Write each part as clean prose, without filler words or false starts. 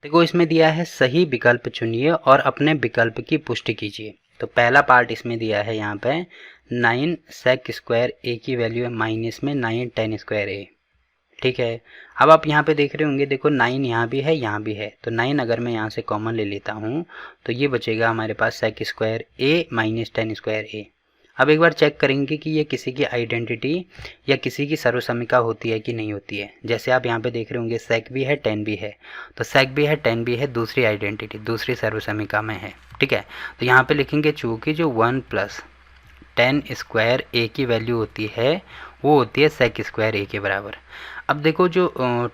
देखो इसमें दिया है सही विकल्प चुनिए और अपने विकल्प की पुष्टि कीजिए। तो पहला पार्ट इसमें दिया है यहाँ पे 9 सेक स्क्वायर ए की वैल्यू है माइनस में 9 टेन स्क्वायर ए। ठीक है, अब आप यहाँ पे देख रहे होंगे, देखो 9 यहाँ भी है यहाँ भी है, तो 9 अगर मैं यहाँ से कॉमन ले लेता हूँ तो ये बचेगा हमारे पास सेक स्क्वायर ए माइनस टेन स्क्वायर ए। अब एक बार चेक करेंगे कि ये किसी की आइडेंटिटी या किसी की सर्वसमिका होती है कि नहीं होती है। जैसे आप यहाँ पे देख रहे होंगे सेक भी है टेन भी है, तो सेक भी है टेन भी है दूसरी आइडेंटिटी दूसरी सर्वसमिका में है। ठीक है, तो यहाँ पे लिखेंगे चूँकि जो 1 प्लस टेन स्क्वायर ए की वैल्यू होती है वो होती है सेक स्क्वायर ए के बराबर। अब देखो जो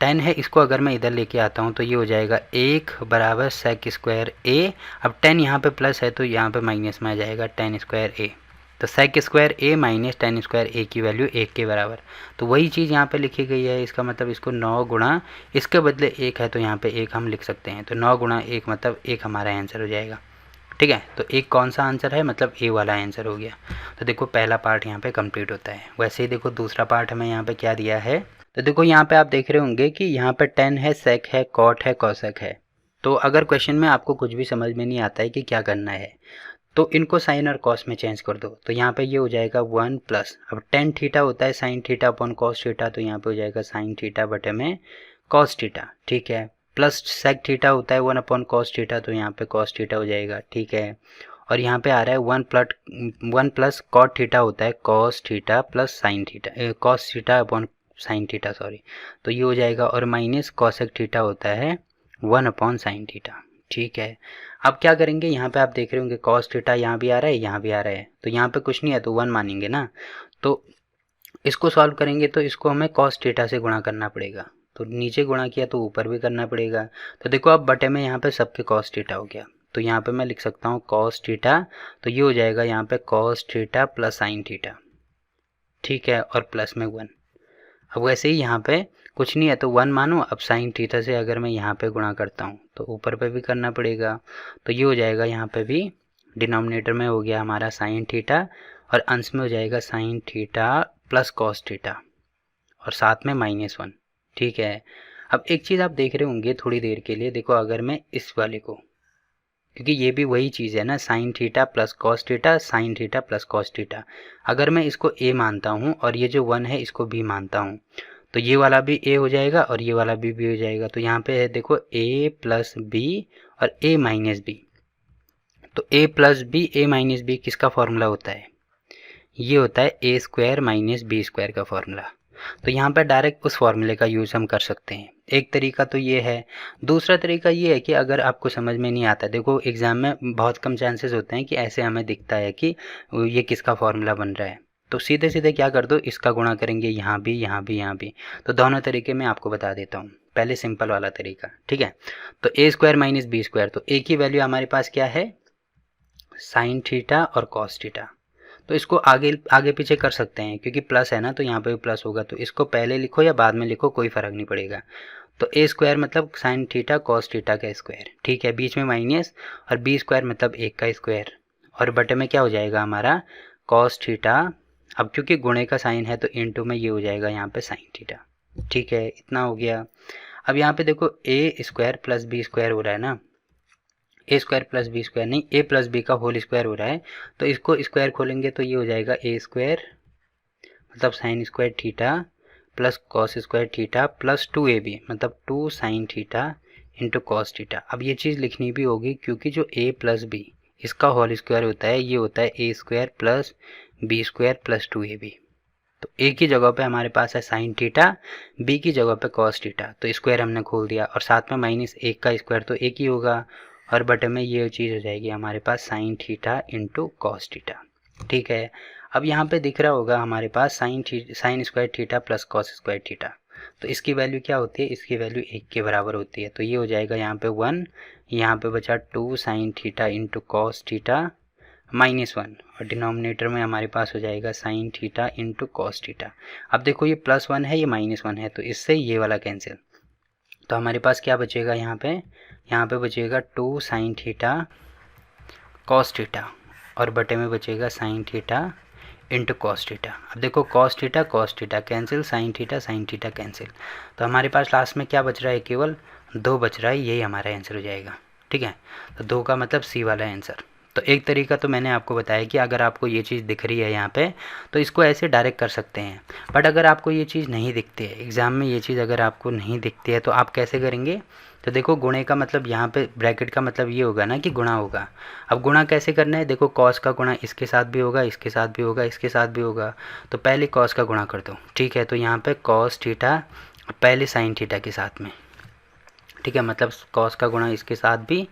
10 है इसको अगर मैं इधर लेके आता हूँ तो ये हो जाएगा 1 बराबर सेक स्क्वायर ए। अब 10 यहाँ पे प्लस है तो यहाँ पे माइनस में आ जाएगा 10 स्क्वायर ए। तो सेक स्क्वायर ए माइनस 10 स्क्वायर ए की वैल्यू 1 के बराबर। तो वही चीज़ यहाँ पे लिखी गई है, इसका मतलब इसको 9 गुणा इसके बदले 1 है तो यहाँ पे 1 हम लिख सकते हैं। तो 9 गुणा 1 मतलब 1 हमारा आंसर हो जाएगा। ठीक है, तो एक कौन सा आंसर है, मतलब ए वाला आंसर हो गया। तो देखो पहला पार्ट यहाँ पे कंप्लीट होता है। वैसे ही देखो दूसरा पार्ट हमें यहाँ पे क्या दिया है, तो देखो यहाँ पे आप देख रहे होंगे कि यहाँ पे टेन है, सेक है, कॉट है, कॉसेक है। तो अगर क्वेश्चन में आपको कुछ भी समझ में नहीं आता है कि क्या करना है तो इनको साइन और कॉस में चेंज कर दो। तो यहाँ पे ये हो जाएगा 1 प्लस, अब टेन थीटा होता है sine theta upon cos theta, तो यहाँ पे हो जाएगा साइन थीटा बटे में कॉस थीटा। ठीक है, प्लस सेक थीटा होता है 1 अपॉन कॉस थीटा, तो यहाँ पे कॉस थीटा हो जाएगा। ठीक है, और यहाँ पे आ रहा है 1 प्लस कॉट थीटा होता है cos theta plus sine theta cos theta upon sine theta sorry, तो ये हो जाएगा। और माइनस कॉसेक थीटा होता है 1 अपॉन साइन थीटा। ठीक है, अब क्या करेंगे, यहाँ पे आप देख रहे होंगे कॉस थीटा यहाँ भी आ रहा है यहाँ भी आ रहा है, तो यहाँ पे कुछ नहीं है तो 1 मानेंगे ना। तो इसको सॉल्व करेंगे तो इसको हमें कॉस थीटा से गुणा करना पड़ेगा, तो नीचे गुणा किया तो ऊपर भी करना पड़ेगा। तो देखो अब बटे में यहाँ पे सबके कॉस थीटा हो गया, तो यहाँ पे मैं लिख सकता हूँ कॉस थीटा, तो ये हो जाएगा यहाँ पे cos theta plus sine theta. ठीक है, और प्लस में 1। अब वैसे ही यहाँ पे कुछ नहीं है तो 1 मानो। अब साइन थीटा से अगर मैं यहाँ पे गुणा करता हूँ तो ऊपर पे भी करना पड़ेगा, तो ये हो जाएगा यहाँ पे भी डिनोमिनेटर में हो गया हमारा साइन थीटा और अंश में हो जाएगा sine theta plus cos theta और साथ में -1। ठीक है, अब एक चीज़ आप देख रहे होंगे थोड़ी देर के लिए, देखो अगर मैं इस वाले को, क्योंकि ये भी वही चीज़ है ना, sine theta plus cos theta sine theta plus cos theta, अगर मैं इसको ए मानता हूँ और ये जो 1 है इसको बी मानता हूँ तो ये वाला भी ए हो जाएगा और ये वाला भी हो जाएगा। तो यहाँ पे है देखो a प्लस बी और a माइनस बी, तो a plus B a minus B किसका फॉर्मूला होता है, ये होता है ए स्क्वायर माइनस बी स्क्वायर का फॉर्मूला। तो यहाँ पर डायरेक्ट उस फॉर्मूले का यूज़ हम कर सकते हैं। एक तरीका तो ये है, दूसरा तरीका ये है कि अगर आपको समझ में नहीं आता, देखो एग्ज़ाम में बहुत कम चांसेस होते हैं कि ऐसे हमें दिखता है कि ये किसका फॉर्मूला बन रहा है, तो सीधे सीधे क्या कर दो, इसका गुणा करेंगे यहाँ भी यहाँ भी यहाँ भी। तो दोनों तरीके मैं आपको बता देता हूँ, पहले सिंपल वाला तरीका। ठीक है, तो ए स्क्वायर माइनस बी स्क्वायर, तो ए की वैल्यू हमारे पास क्या है, साइन थीटा और कॉस थीटा, तो इसको आगे आगे पीछे कर सकते हैं क्योंकि प्लस है ना, तो यहाँ पे भी प्लस होगा, तो इसको पहले लिखो या बाद में लिखो कोई फ़र्क नहीं पड़ेगा। तो ए स्क्वायर मतलब साइन थीटा कॉस थीटा का स्क्वायर। ठीक है, बीच में माइनस, और बी स्क्वायर मतलब 1 का स्क्वायर, और बटे में क्या हो जाएगा हमारा कॉस थीटा। अब क्योंकि गुणे का साइन है तो इनटू में ये हो जाएगा यहाँ पे साइन थीटा। ठीक है, इतना हो गया। अब यहाँ पे देखो ए स्क्वायर प्लस बी स्क्वायर हो रहा है ना, ए स्क्वायर प्लस बी स्क्वायर नहीं, ए प्लस बी का होल स्क्वायर हो रहा है, तो इसको स्क्वायर खोलेंगे तो ये हो जाएगा ए स्क्वायर मतलब sine square theta plus cos square theta plus 2ab मतलब 2 sine theta into cos theta. अब ये चीज़ लिखनी भी होगी क्योंकि जो a प्लस बी इसका होल स्क्वायर होता है ये होता है ए square plus b square plus 2ab। तो a की जगह पे हमारे पास है साइन थीटा, b की जगह पे कॉस थीटा, तो स्क्वायर हमने खोल दिया और साथ में -1 का स्क्वायर तो 1 ही होगा, और बटे में ये चीज़ हो जाएगी हमारे पास sine theta into cos theta. ठीक है, अब यहाँ पे दिख रहा होगा हमारे पास sine square theta plus cos square theta, तो इसकी वैल्यू क्या होती है, इसकी वैल्यू 1 के बराबर होती है, तो ये हो जाएगा यहाँ पे 1, यहाँ पे बचा 2 sine theta into cos theta -1, और डिनोमिनेटर में हमारे पास हो जाएगा sign theta into cos theta. अब देखो ये +1 है ये -1 है, तो इससे ये वाला कैंसिल, तो हमारे पास क्या बचेगा यहाँ पे बचेगा 2 साइन थीटा कॉस थीटा और बटे में बचेगा sign theta into cos theta. अब देखो cos theta cancel, sine theta cancel, तो हमारे पास लास्ट में क्या बच रहा है, केवल 2 बच रहा है, यही हमारा आंसर हो जाएगा। ठीक है, तो 2 का मतलब सी वाला आंसर। तो एक तरीका तो मैंने आपको बताया कि अगर आपको ये चीज़ दिख रही है यहाँ पे तो इसको ऐसे डायरेक्ट कर सकते हैं। बट अगर आपको ये चीज़ नहीं दिखती है एग्ज़ाम में, ये चीज़ अगर आपको नहीं दिखती है तो आप कैसे करेंगे? तो देखो गुणे का मतलब यहाँ पे ब्रैकेट का मतलब ये होगा ना कि गुणा होगा। अब गुणा कैसे करना है? देखो कॉस का गुणा इसके साथ भी होगा, इसके साथ भी होगा, इसके साथ भी होगा। तो पहले कॉस का गुणा कर दो। ठीक है, तो यहाँ पे कॉस थीटा पहले साइन थीटा के साथ में। ठीक है, मतलब कॉस का गुणा इसके साथ भी,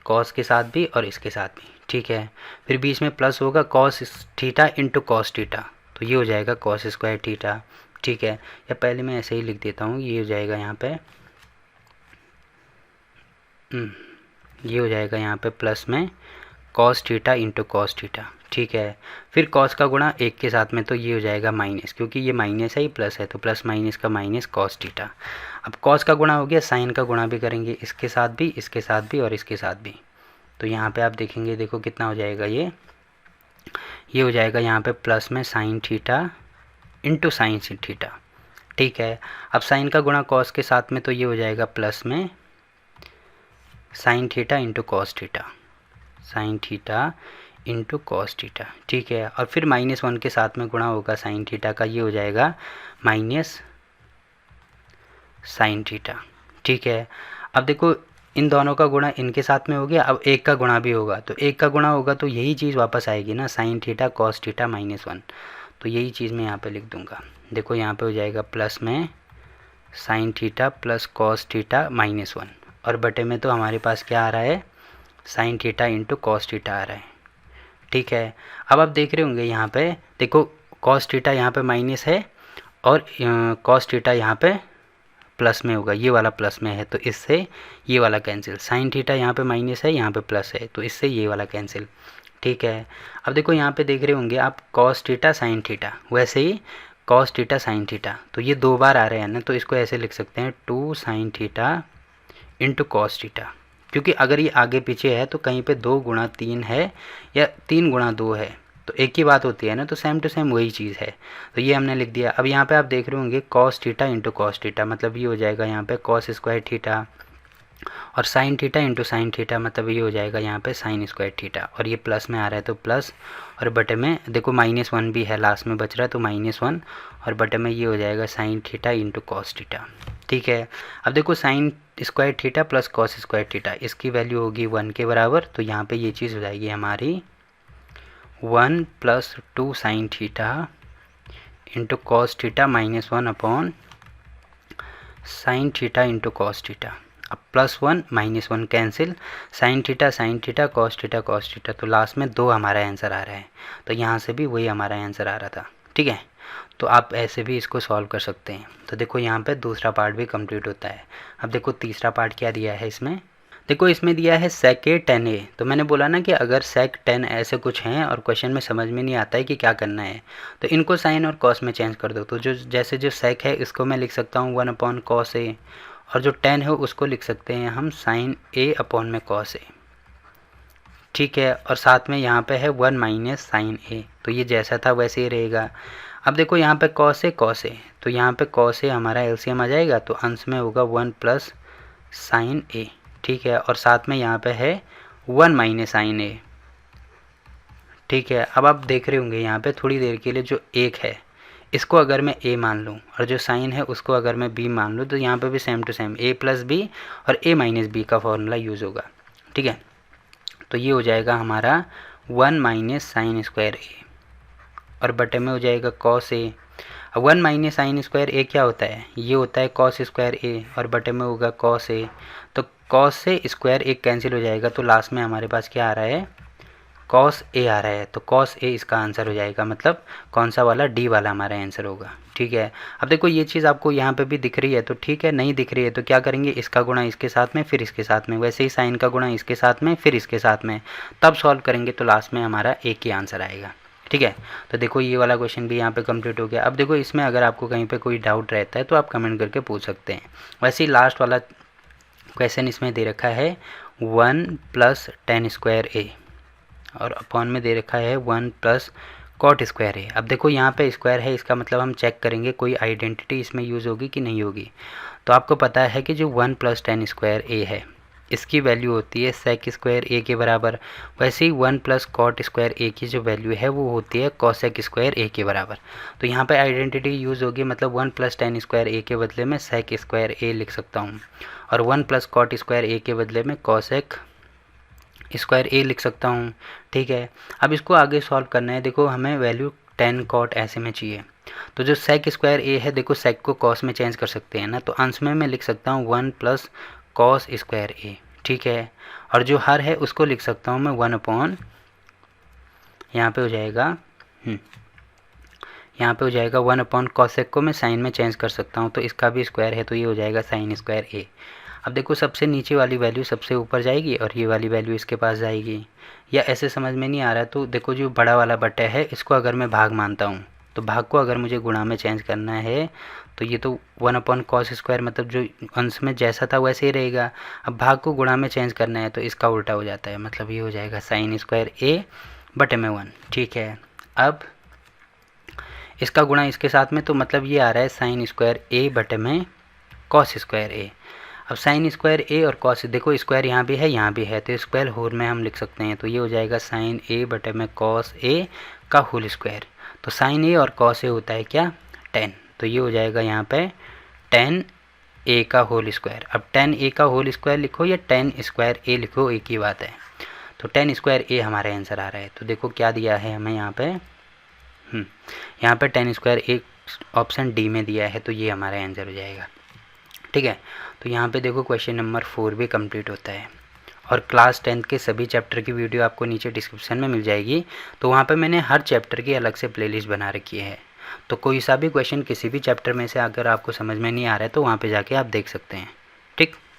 कॉस के साथ भी और इसके साथ भी। ठीक है, फिर बीच में प्लस होगा cos theta into cos theta, तो ये हो जाएगा कॉस स्क्वायर थीटा। ठीक है, या पहले मैं ऐसे ही लिख देता हूँ, ये हो जाएगा यहाँ पे ये हो जाएगा यहाँ पे प्लस में cos theta into cos theta. ठीक है, फिर कॉस का गुणा एक के साथ में, तो ये हो जाएगा माइनस, क्योंकि ये माइनस है, ये प्लस है, तो प्लस माइनस का माइनस कॉस थीटा। अब कॉस का गुणा हो गया, साइन का गुणा भी करेंगे, इसके साथ भी, इसके साथ भी और इसके साथ भी। तो यहाँ पे आप देखेंगे, देखो कितना हो जाएगा ये हो जाएगा यहाँ पे प्लस में sign theta into sine theta. ठीक है, अब साइन का गुणा कॉस के साथ में, तो ये हो जाएगा प्लस में sign theta into cos theta, sign theta into cos theta. ठीक है, और फिर -1 के साथ में गुणा होगा साइन थीटा का, ये हो जाएगा माइनस साइन थीटा। ठीक है, अब देखो इन दोनों का गुणा इनके साथ में हो गया, अब एक का गुणा भी होगा, तो एक का गुणा होगा तो यही चीज़ वापस आएगी ना, साइन थीटा कॉस थीटा -1। तो यही चीज़ मैं यहाँ पे लिख दूँगा। देखो यहाँ पे हो जाएगा प्लस में sine theta plus cos theta -1, और बटे में तो हमारे पास क्या आ रहा है, sine theta into cos theta आ रहा है। ठीक है, अब आप देख रहे होंगे यहाँ पे, देखो कॉस थीटा यहाँ पे माइनस है और कॉस थीटा यहाँ पे प्लस में होगा, ये वाला प्लस में है, तो इससे ये वाला कैंसिल। साइन थीटा यहाँ पे माइनस है, यहाँ पे प्लस है, तो इससे ये वाला कैंसिल। ठीक है, अब देखो यहाँ पे देख रहे होंगे आप कॉस थीटा साइन थीटा, वैसे ही कॉस थीटा साइन थीटा, तो ये 2 बार आ रहे हैं ना, तो इसको ऐसे लिख सकते हैं 2 sine theta into cos theta, क्योंकि अगर ये आगे पीछे है तो कहीं पे 2 गुणा 3 है या 3 गुणा 2 है, तो एक ही बात होती है ना, तो सेम टू सेम वही चीज़ है, तो ये हमने लिख दिया। अब यहाँ पे आप देख रहे होंगे cos theta into cos theta, मतलब ये हो जाएगा यहाँ पे कॉस स्क्वायर थीटा, और sign theta into sine theta, मतलब ये हो जाएगा यहाँ पे साइन स्क्वायर थीटा, और ये प्लस में आ रहा है तो प्लस, और बटे में देखो -1 भी है, लास्ट में बच रहा है तो -1, और बटे में ये हो जाएगा sign theta into cos theta. ठीक है, अब देखो sign square theta plus cos square theta, इसकी वैल्यू होगी 1 के बराबर, तो यहाँ पे ये चीज़ हो जाएगी हमारी 1 + 2 sine theta into cos theta -1 upon sine theta into cos theta. अब +1 -1 cancel, sine theta cos theta, तो लास्ट में 2 हमारा आंसर आ रहा है, तो यहाँ से भी वही हमारा आंसर आ रहा था। ठीक है, तो आप ऐसे भी इसको सॉल्व कर सकते हैं। तो देखो यहाँ पे दूसरा पार्ट भी कंप्लीट होता है। अब देखो तीसरा पार्ट क्या दिया है इसमें, देखो इसमें दिया है sec a tan a। तो मैंने बोला ना कि अगर sec tan ऐसे कुछ हैं और क्वेश्चन में समझ में नहीं आता है कि क्या करना है, तो इनको साइन और कॉस में चेंज कर दो। तो जो जैसे जो sec है इसको मैं लिख सकता हूँ 1/cos a, और जो tan है उसको लिख सकते हैं हम साइन a अपॉन में cos a। ठीक है, और साथ में यहाँ पे है 1 - साइन a, तो ये जैसा था वैसे ही रहेगा। अब देखो यहाँ पे cos a, तो यहाँ पे cos a हमारा एलसीएम आ जाएगा, तो अंश में होगा 1 + साइन a। ठीक है, और साथ में यहाँ पे है 1 - साइन a। ठीक है, अब आप देख रहे होंगे यहाँ पे थोड़ी देर के लिए जो 1 है इसको अगर मैं a मान लूँ और जो साइन है उसको अगर मैं b मान लूँ, तो यहाँ पे भी same to same a + b और a - b का फॉर्मूला यूज़ होगा। ठीक है, तो ये हो जाएगा हमारा 1 - साइन स्क्वायर a, और बटे में हो जाएगा cos a। अब 1 - साइन स्क्वायर a क्या होता है, ये होता है cos स्क्वायर a, और बटे में होगा cos a, तो cos से स्क्वायर एक कैंसिल हो जाएगा, तो लास्ट में हमारे पास क्या आ रहा है, cos a आ रहा है, तो cos a इसका आंसर हो जाएगा, मतलब कौन सा वाला, डी वाला हमारा आंसर होगा। ठीक है, अब देखो ये चीज़ आपको यहाँ पे भी दिख रही है, तो ठीक है, नहीं दिख रही है तो क्या करेंगे, इसका गुणा इसके साथ में फिर इसके साथ में, वैसे ही साइन का गुणा इसके साथ में फिर इसके साथ में, तब सॉल्व करेंगे तो लास्ट में हमारा एक ही आंसर आएगा। ठीक है, तो देखो ये वाला क्वेश्चन भी यहाँ पे कंप्लीट हो गया। अब देखो इसमें अगर आपको कहीं पे कोई डाउट रहता है तो आप कमेंट करके पूछ सकते हैं। वैसे ही लास्ट वाला क्वेश्चन इसमें दे रखा है 1 + tan स्क्वायर a, और अपॉन में दे रखा है 1 + cot स्क्वायर a। अब देखो यहाँ पे स्क्वायर है, इसका मतलब हम चेक करेंगे कोई आइडेंटिटी इसमें यूज़ होगी कि नहीं होगी। तो आपको पता है कि जो 1 + tan स्क्वायर ए है इसकी वैल्यू होती है sec स्क्वायर ए के बराबर। वैसे ही 1 + cot स्क्वायर ए की जो वैल्यू है वो होती है cosec स्क्वायर ए के बराबर। तो यहाँ पे आइडेंटिटी यूज़ होगी, मतलब 1 + tan स्क्वायर ए के बदले में sec स्क्वायर ए लिख सकता हूँ और 1 + cot स्क्वायर ए के बदले में cosec स्क्वायर ए लिख सकता हूँ। ठीक है, अब इसको आगे सॉल्व करना है। देखो हमें वैल्यू tan cot ऐसे में चाहिए, तो जो sec स्क्वायर ए है, देखो sec को cos में चेंज कर सकते हैं ना, तो अंश में मैं लिख सकता हूँ 1 + cos स्क्वायर ए। ठीक है, और जो हर है उसको लिख सकता हूँ मैं 1/, यहाँ पे हो जाएगा यहाँ पे हो जाएगा 1/, cosec को मैं साइन में चेंज कर सकता हूँ, तो इसका भी स्क्वायर है तो ये हो जाएगा sin स्क्वायर ए। अब देखो सबसे नीचे वाली वैल्यू सबसे ऊपर जाएगी और ये वाली वैल्यू इसके पास जाएगी, या ऐसे समझ में नहीं आ रहा तो देखो जो बड़ा वाला बटा है इसको अगर मैं भाग मानता हूँ, तो भाग को अगर मुझे गुणा में चेंज करना है तो ये तो 1/, cos स्क्वायर मतलब जो अंश में जैसा था वैसे ही रहेगा। अब भाग को गुणा में चेंज करना है तो इसका उल्टा हो जाता है, मतलब ये हो जाएगा sin स्क्वायर ए बटे में 1। ठीक है, अब इसका गुणा इसके साथ में, तो मतलब ये आ रहा है sin स्क्वायर ए बटे में cos स्क्वायर ए। अब sin स्क्वायर ए और cos, देखो स्क्वायर यहाँ भी है यहाँ भी है, तो स्क्वायर होल में हम लिख सकते हैं, तो ये हो जाएगा sin ए बटे में cos ए का होल स्क्वायर। तो sin ए और cos ए होता है क्या, tan, तो ये हो जाएगा यहाँ पे tan ए का होल स्क्वायर। अब tan ए का होल स्क्वायर लिखो या tan स्क्वायर ए लिखो, एक ही बात है। तो tan स्क्वायर ए हमारा आंसर आ रहा है। तो देखो क्या दिया है हमें यहाँ पे, यहाँ पे tan square A option D में दिया है, तो ये हमारा आंसर हो जाएगा। ठीक है, तो यहाँ पे देखो क्वेश्चन नंबर 4 भी कंप्लीट होता है और क्लास 10th के सभी चैप्टर की वीडियो आपको नीचे डिस्क्रिप्शन में मिल जाएगी। तो वहाँ पे मैंने हर चैप्टर की अलग से प्लेलिस्ट बना रखी है, तो कोई सा भी क्वेश्चन किसी भी चैप्टर में से अगर आपको समझ में नहीं आ रहा है तो वहाँ पे जाके आप देख सकते हैं। ठीक।